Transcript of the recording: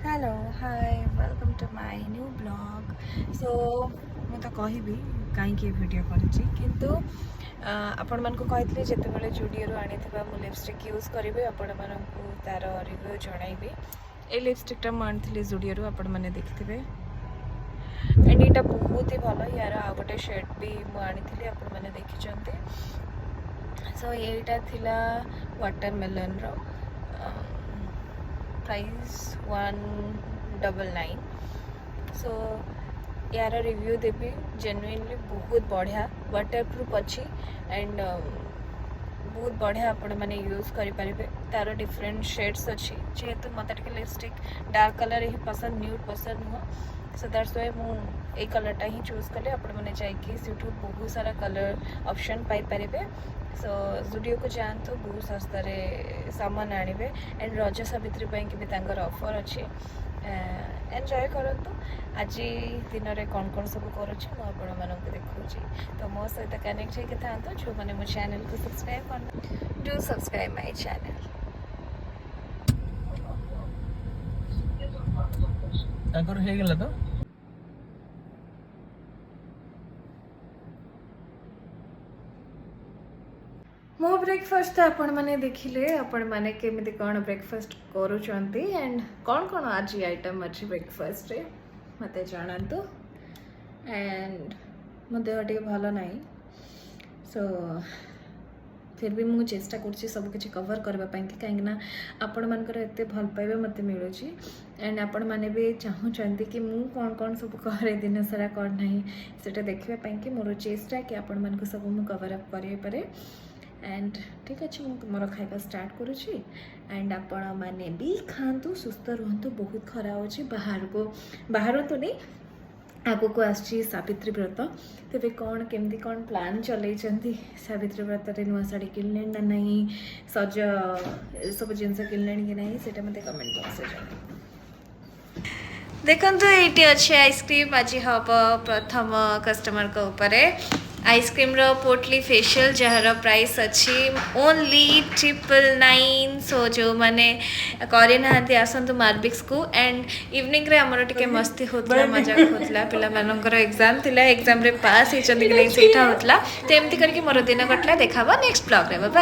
Hello hi welcome to my new blog so मुझे कहबी कहीं वीडियो करुँची किंतु आपण मानक कही जिते जूडियो आनी मु लिपस्टिक यूज करी आपण मानक तार रिव्यू जनइबी ये लिपस्टिकटा मुझे जूडियो आपण मैंने देखिथे एंड यहाँ बहुत ही भल यार आ गोटे शेड भी मुझे आपण मैंने देखी सो यहीटा थिला वाटरमेलन रो प्राइस 199 सो यार रिव्यू देवी जेन्युइनली बहुत बढ़िया वाटरप्रूफ अच्छी एंड बहुत बढ़िया आपण मैंने यूज करें तार डिफरेंट शेड्स अच्छी जेहेतु मत लिपस्टिक डार्क कलर ही पसंद न्यूड पसंद नुह सो दैट्स वाई मुझे कलरटा ही चूज कले आपण मैंने जाकि बहुत सारा कलर ऑप्शन पाइपर सो जूडियो को जातु बहुत सस्तार सामान आणवे एंड रज सावित्री की भी ऑफर अच्छी एंजॉय करूँ आज दिन में कौन कौन सब कर देखा तो मो सहित कनेक्ट होकर था जो मैंने मो चैनल को सब्सक्राइब करना डू सब्सक्राइब माय चैनल तो मो ब्रेकफास्ट तो आपण मैंने देखिले आपण मैंने केमिति कौन ब्रेकफास्ट करूँगी एंड कौन कौन आज आइटम अच्छी ब्रेकफास्ट रे मते जानतु एंड मो देह टे भल ना सो फिर भी मुझे चेष्टा कर सब किसी कवर करने कहीं आपण मानकर एत भल पाइबा मत मिलूँ एंड आपण मैंने भी चाहूँगी कि मु कौन कौन सब करे दिन सारा कौन ना से देखापी मोर चेष्टा कि आपण मान सब मुझे कवर अप करे एंड ठीक अच्छे मोर खाଇବା स्टार्ट करुँची एंड आपण मैंने भी खातु सुस्थ रुहतु बहुत खरा अच्छी बाहर तो नहीं आगु को आसी सावित्री व्रत तेरे कौन केमती कौन प्लान चल सावित्री व्रत नुआ शाढ़ी किणले ना नहीं सज सब जिनस किणले कि नहीं से मत कमेंट बॉक्स देखो ये अच्छे आइसक्रीम आज हम प्रथम कस्टमर को ऊपर आइसक्रीम रो पोटली फेशियल जार प्राइस अच्छी ओनली 999 सो जो मैंने करना आसतु मार्बिक्स को एंड इवनिंग रे हमर टिके मस्ती होतला मजाक होतला पिला मानकर एग्जाम थिला एग्जाम रे पास होचंदी कि नहीं सेटा होतला तो एमती करके मोर दिन कटला देखाबा नेक्स्ट ब्लॉग रे बाय।